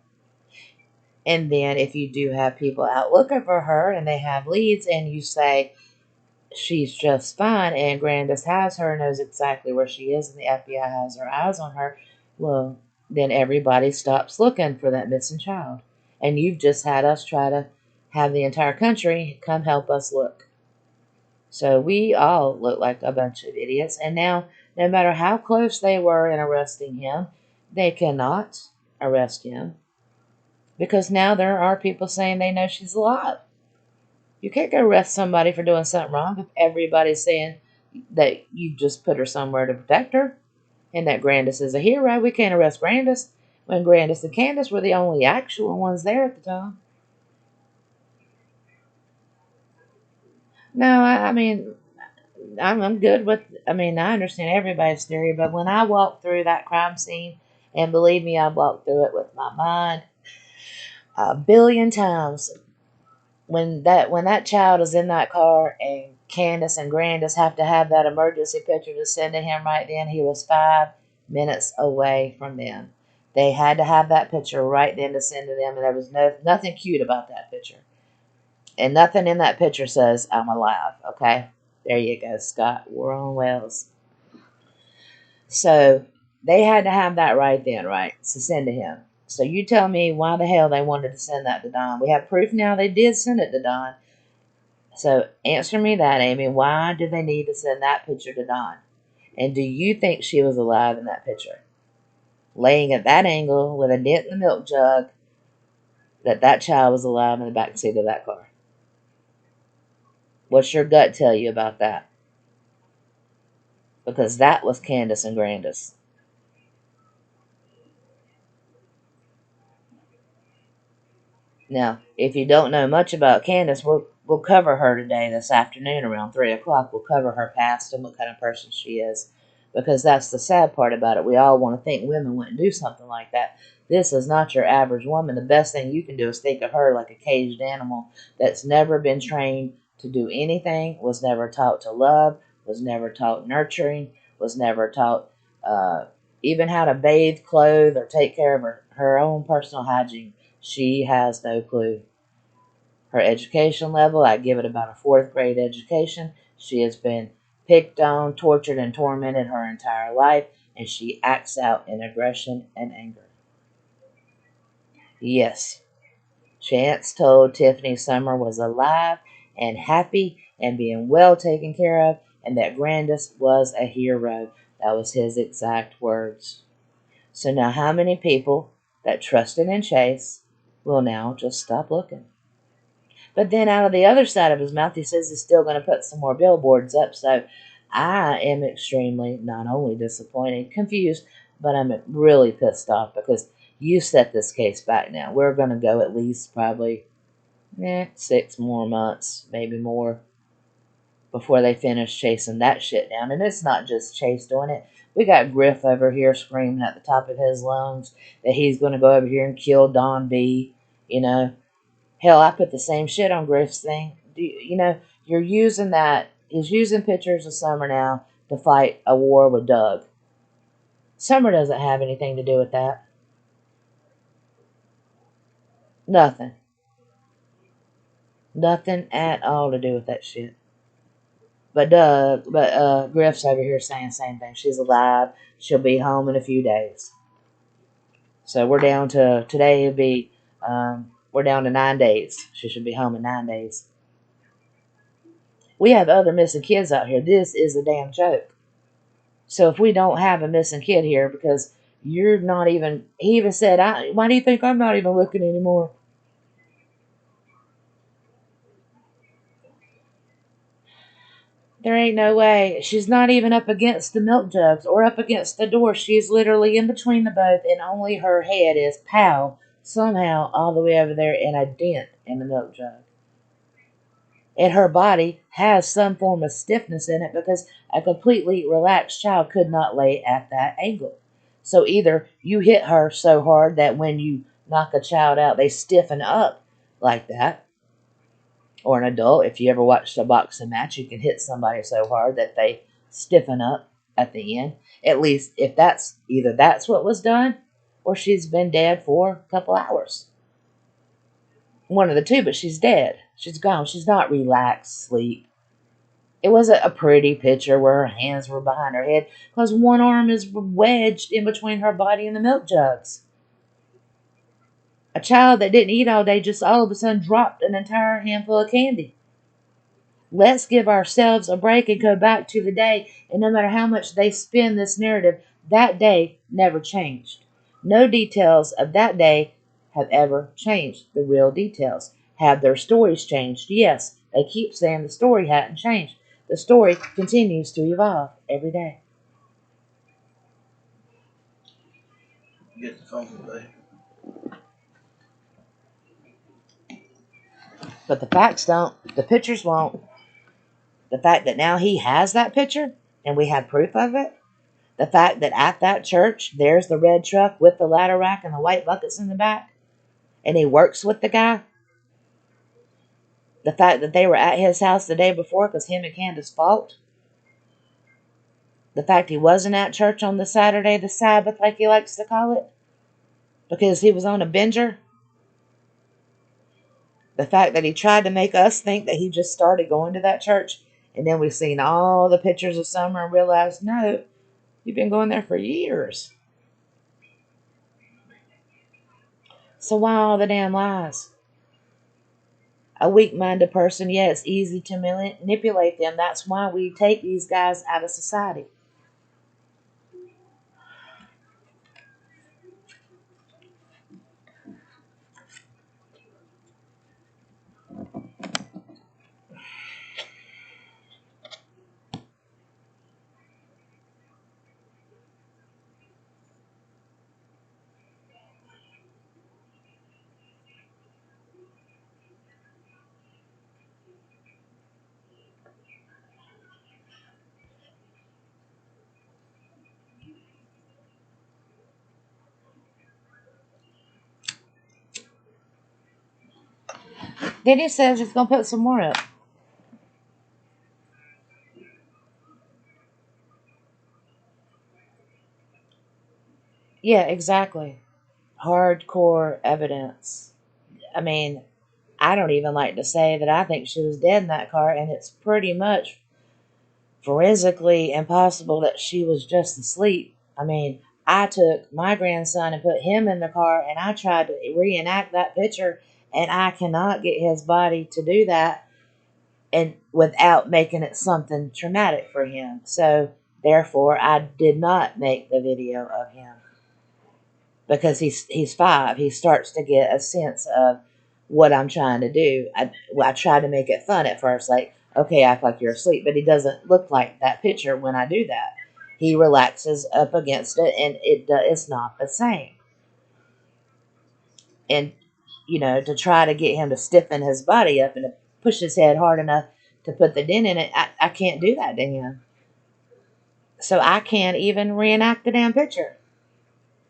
And then if you do have people out looking for her and they have leads and you say she's just fine and Grandis has her, knows exactly where she is, and the FBI has their eyes on her, well, then everybody stops looking for that missing child. And you've just had us try to have the entire country come help us look. So we all look like a bunch of idiots. And now, no matter how close they were in arresting him, they cannot arrest him because now there are people saying they know she's alive. You can't go arrest somebody for doing something wrong if everybody's saying that you just put her somewhere to protect her and that Grandis is a hero. We can't arrest Grandis when Grandis and Candace were the only actual ones there at the time. No, I mean, I'm good with, I mean, I understand everybody's theory, but when I walk through that crime scene, and believe me, I've walked through it with my mind a billion times. When that child is in that car and Candace and Grandis have to have that emergency picture to send to him right then, he was 5 minutes away from them. They had to have that picture right then to send to them, and there was nothing cute about that picture. And nothing in that picture says, I'm alive, okay? There you go, Scott. We're on Wells. So they had to have that right then, right? To send to him. So you tell me why the hell they wanted to send that to Don. We have proof now they did send it to Don. So answer me that, Amy. Why did they need to send that picture to Don? And do you think she was alive in that picture? Laying at that angle with a dent in the milk jug, that child was alive in the back seat of that car. What's your gut tell you about that? Because that was Candace and Grandis. Now, if you don't know much about Candace, we'll cover her today, this afternoon, around 3 o'clock. We'll cover her past and what kind of person she is. Because that's the sad part about it. We all want to think women wouldn't do something like that. This is not your average woman. The best thing you can do is think of her like a caged animal that's never been trained to do anything, was never taught to love, was never taught nurturing, was never taught even how to bathe, clothe, or take care of her own personal hygiene. She has no clue. Her education level, I give it about a fourth grade education. She has been picked on, tortured, and tormented her entire life, and she acts out in aggression and anger. Yes, Chance told Tiffany Summer was alive and happy and being well taken care of, and that Grandis was a hero. That was his exact words. So now, how many people that trusted in Chase will now just stop looking? But then out of the other side of his mouth, he says he's still going to put some more billboards up. So I am extremely not only disappointed, confused, but I'm really pissed off because you set this case back now. We're going to go at least probably 6 more months, maybe more, before they finish chasing that shit down. And it's not just Chase doing it. We got Griff over here screaming at the top of his lungs that he's going to go over here and kill Don B. You know, hell, I put the same shit on Griff's thing. You're using that. He's using pictures of Summer now to fight a war with Doug. Summer doesn't have anything to do with that. Nothing. Nothing at all to do with that shit. But Griff's over here saying the same thing. She's alive. She'll be home in a few days. So we're down to, today would be, we're down to 9 days. She should be home in 9 days. We have other missing kids out here. This is a damn joke. So if we don't have a missing kid here, because you're not even, he even said, why do you think I'm not even looking anymore? There ain't no way. She's not even up against the milk jugs or up against the door. She's literally in between the both, and only her head is, pow, somehow all the way over there in a dent in the milk jug. And her body has some form of stiffness in it because a completely relaxed child could not lay at that angle. So either you hit her so hard that when you knock a child out, they stiffen up like that, or an adult, if you ever watched a boxing match, you can hit somebody so hard that they stiffen up at the end. At least if that's either that's what was done or she's been dead for a couple hours. One of the two, but she's dead. She's gone. She's not relaxed sleep. It wasn't a pretty picture where her hands were behind her head because one arm is wedged in between her body and the milk jugs. A child that didn't eat all day just all of a sudden dropped an entire handful of candy. Let's give ourselves a break and go back to the day, and no matter how much they spin this narrative, that day never changed. No details of that day have ever changed. The real details. Have their stories changed? Yes. They keep saying the story hadn't changed. The story continues to evolve every day. Get the phone today. But the facts don't. The pictures won't. The fact that now he has that picture and we have proof of it. The fact that at that church, there's the red truck with the ladder rack and the white buckets in the back, and he works with the guy. The fact that they were at his house the day before because him and Candace fought. The fact he wasn't at church on the Saturday, the Sabbath, like he likes to call it, because he was on a binger. The fact that he tried to make us think that he just started going to that church, and then we've seen all the pictures of Summer and realized, no, you've been going there for years. So why all the damn lies? A weak-minded person, yeah, it's easy to manipulate them. That's why we take these guys out of society. Then he says he's going to put some more up. Yeah, exactly. Hardcore evidence. I mean, I don't even like to say that I think she was dead in that car, and it's pretty much forensically impossible that she was just asleep. I mean, I took my grandson and put him in the car, and I tried to reenact that picture, and I cannot get his body to do that and without making it something traumatic for him. So therefore I did not make the video of him because he's 5. He starts to get a sense of what I'm trying to do. I tried to make it fun at first, like, okay, act like you're asleep, but he doesn't look like that picture when I do that. He relaxes up against it, and it's not the same. And to try to get him to stiffen his body up and to push his head hard enough to put the dent in it, I can't do that to him. So I can't even reenact the damn picture.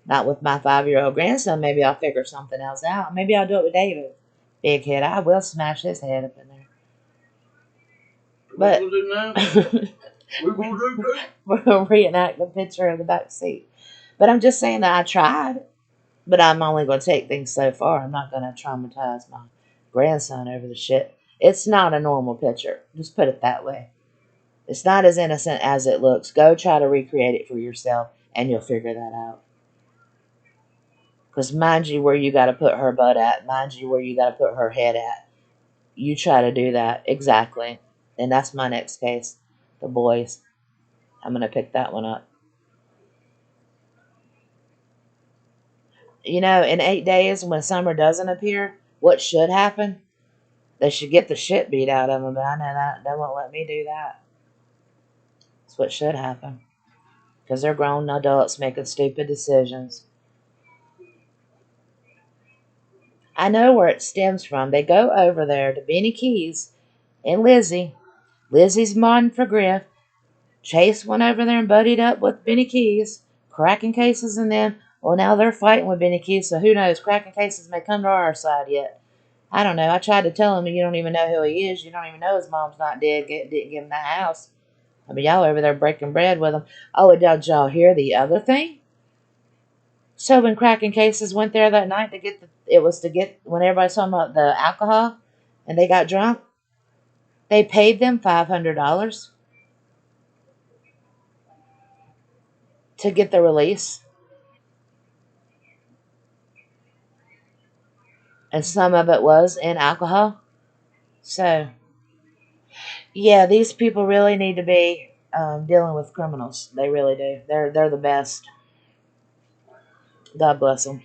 Not with my 5-year-old grandson. Maybe I'll figure something else out. Maybe I'll do it with David. Big head. I will smash his head up in there. What we'll do now? We're going to do that. We're going to reenact the picture of the back seat. But I'm just saying that I tried. But I'm only going to take things so far. I'm not going to traumatize my grandson over the shit. It's not a normal picture. Just put it that way. It's not as innocent as it looks. Go try to recreate it for yourself, and you'll figure that out. Because mind you where you got to put her butt at. Mind you where you got to put her head at. You try to do that. Exactly. And that's my next case. The boys. I'm going to pick that one up. In 8 days, when Summer doesn't appear, what should happen? They should get the shit beat out of them, but I know that they won't let me do that. That's what should happen. Because they're grown adults making stupid decisions. I know where it stems from. They go over there to Benny Keys and Lizzie. Lizzie's modding for Griff. Chase went over there and buddied up with Benny Keys, cracking cases, and then, well, now they're fighting with Benny Keys, so who knows? Cracking cases may come to our side yet. I don't know. I tried to tell him you don't even know who he is. You don't even know his mom's not dead. Didn't give him that house. I mean, y'all over there breaking bread with them. Oh, and did y'all hear the other thing? So when cracking cases went there that night to get when everybody's talking about the alcohol and they got drunk, they paid them $500 to get the release. And some of it was in alcohol. So, yeah, these people really need to be dealing with criminals. They really do. They're the best. God bless them.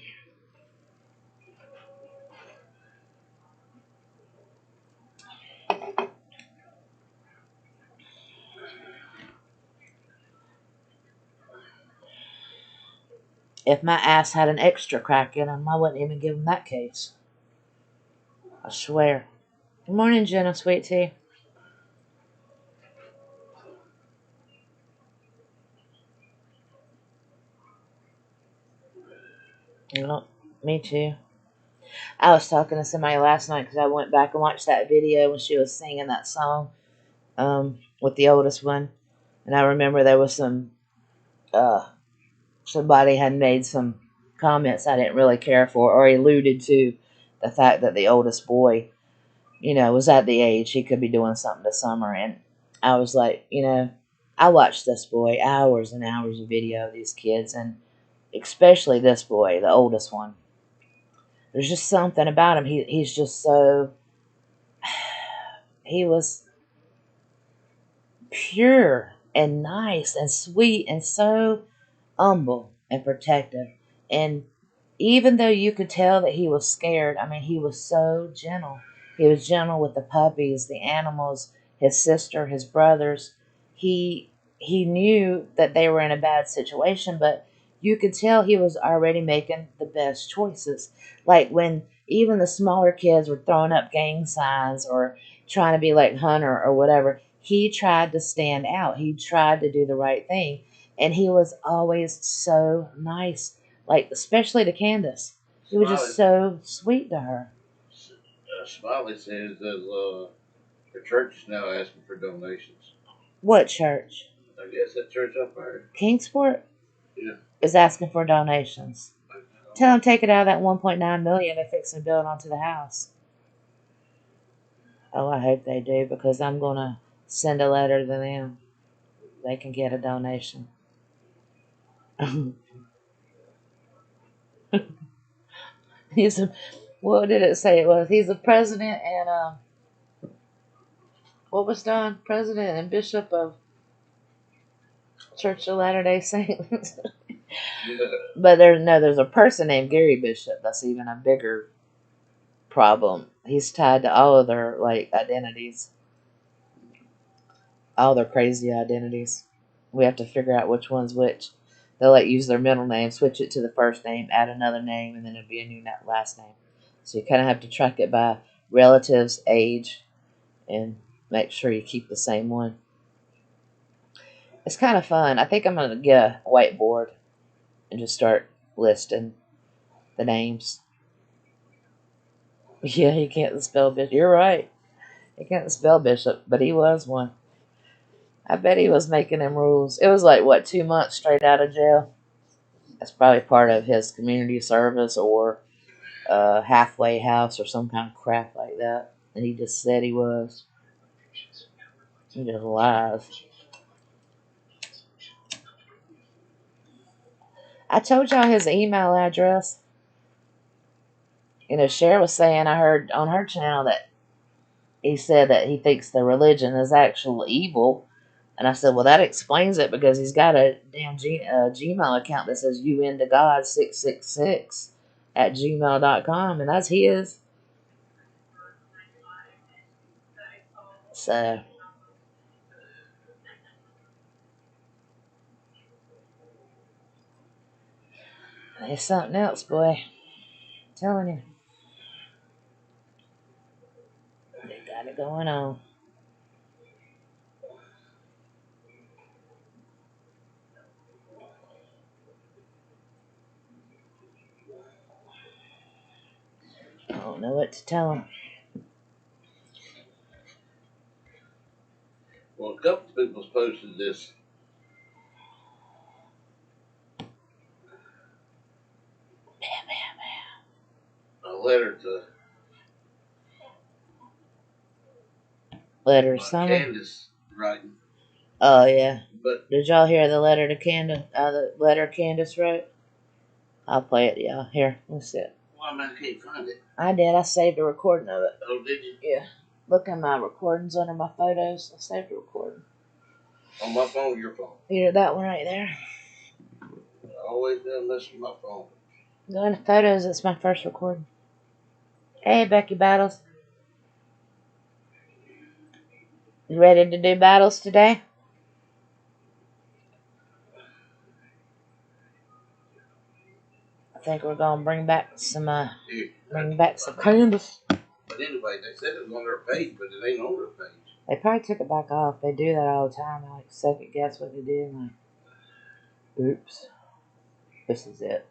If my ass had an extra crack in him, I wouldn't even give him that case. I swear. Good morning, Jenna, sweet tea. Well, me too. I was talking to somebody last night because I went back and watched that video when she was singing that song with the oldest one. And I remember there was uh, somebody had made some comments I didn't really care for or alluded to the fact that the oldest boy, was at the age he could be doing something to Summer. And I was like, I watched this boy hours and hours of video of these kids, and especially this boy, the oldest one. There's just something about him. He's just so, he was pure and nice and sweet and so humble and protective. And even though you could tell that he was scared, I mean, he was so gentle. He was gentle with the puppies, the animals, his sister, his brothers. He knew that they were in a bad situation, but you could tell he was already making the best choices. Like when even the smaller kids were throwing up gang signs or trying to be like Hunter or whatever, he tried to stand out. He tried to do the right thing. And he was always so nice, like especially to Candace. He was just so sweet to her. Smiley says that the church is now asking for donations. What church? I guess that church up there. Kingsport Yeah. is asking for donations. Tell them take it out of that 1.9 million they're fixing to build onto the house. Oh, I hope they do because I'm gonna send a letter to them. They can get a donation. He's a, what did it say it was? He's a president and what was done? President and bishop of Church of Latter Day Saints. Yeah. But there's a person named Gary Bishop that's even a bigger problem. He's tied to all of their like identities, all their crazy identities. We have to figure out which one's which. They'll like use their middle name, switch it to the first name, add another name, and then it'll be a new last name. So you kind of have to track it by relatives, age, and make sure you keep the same one. It's kind of fun. I think I'm gonna get a whiteboard and just start listing the names. Yeah, he can't spell bishop. You're right. He can't spell bishop, but he was one. I bet he was making them rules. It was like, what, 2 months straight out of jail? That's probably part of his community service or a halfway house or some kind of crap like that. And he just said he was. He just lies. I told y'all his email address. Cher was saying, I heard on her channel that he said that he thinks the religion is actual evil. And I said, well, that explains it because he's got a damn Gmail account that says UN to God 666 at gmail.com, and that's his. So, it's something else, boy. I'm telling you. They got it going on. I don't know what to tell them. Well, a couple of people posted this a letter to Summer. Candace writing. Oh yeah. But Did y'all hear the letter to Candace? The letter Candace wrote. I'll play it, y'all. Here, let's see it. well, I can't find it. I did. I saved a recording of it. Oh, did you? Yeah. Look in my recordings under my photos. I saved a recording. On my phone, or your phone? Here, that one right there. I always done this with my phone. Go into photos. It's my first recording. Hey, Becky Battles. You ready to do battles today? I think we're gonna bring back some Candace. But anyway, they said it was on their page, but it ain't on their page. They probably took it back off. They do that all the time. I like second guess what they did. Like, oops. This is it.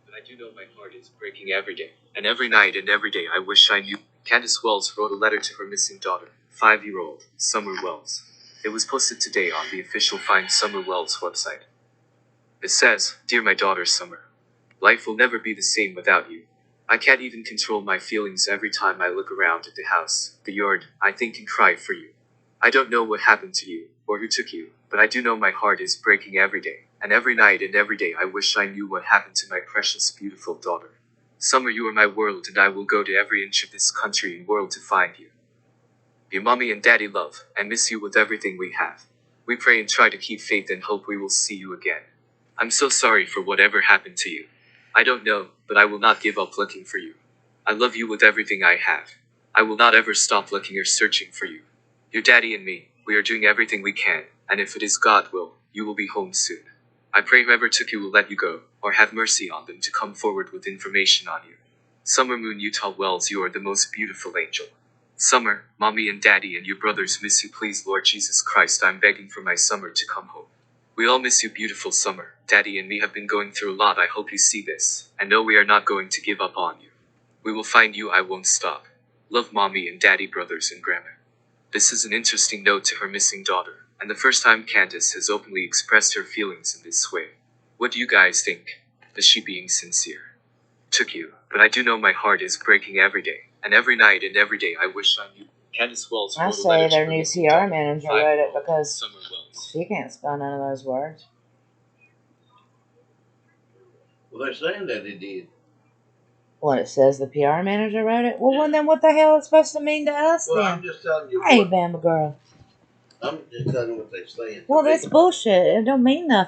But I do know my heart is breaking every day. And every night and every day I wish I knew. Candace Wells wrote a letter to her missing daughter, 5-year-old Summer Wells. It was posted today on the official Find Summer Wells website. It says, "Dear my daughter Summer, life will never be the same without you. I can't even control my feelings every time I look around at the house, the yard, I think and cry for you. I don't know what happened to you, or who took you, but I do know my heart is breaking every day, and every night and every day I wish I knew what happened to my precious beautiful daughter. Summer, you are my world and I will go to every inch of this country and world to find you. Your mommy and daddy love, and miss you with everything we have. We pray and try to keep faith and hope we will see you again. I'm so sorry for whatever happened to you. I don't know, but I will not give up looking for you. I love you with everything I have. I will not ever stop looking or searching for you. Your daddy and me, we are doing everything we can, and if it is God will, you will be home soon. I pray whoever took you will let you go, or have mercy on them to come forward with information on you. Summer Moon Utah Wells, you are the most beautiful angel. Summer, mommy and daddy and your brothers miss you. Please Lord Jesus Christ, I'm begging for my Summer to come home. We all miss you, beautiful Summer. Daddy and me have been going through a lot. I hope you see this, and know we are not going to give up on you. We will find you, I won't stop. Love mommy and daddy, brothers and grandma." This is an interesting note to her missing daughter, and the first time Candace has openly expressed her feelings in this way. What do you guys think? Is she being sincere? Took you, but I do know my heart is breaking every day, and every night and every day I wish I knew. Candace Wells I wrote a letter say to their her new missing PR daughter, manager wrote it 5-year-old because Summer Wells. she can't spell none of those words. Well, they're saying that it did. What, it says the PR manager wrote it? Well, then what the hell is it supposed to mean to us Well, then? I'm just telling you. Hey, Bama girl. I'm just telling you what they're saying. Well, that's bullshit. It don't mean nothing.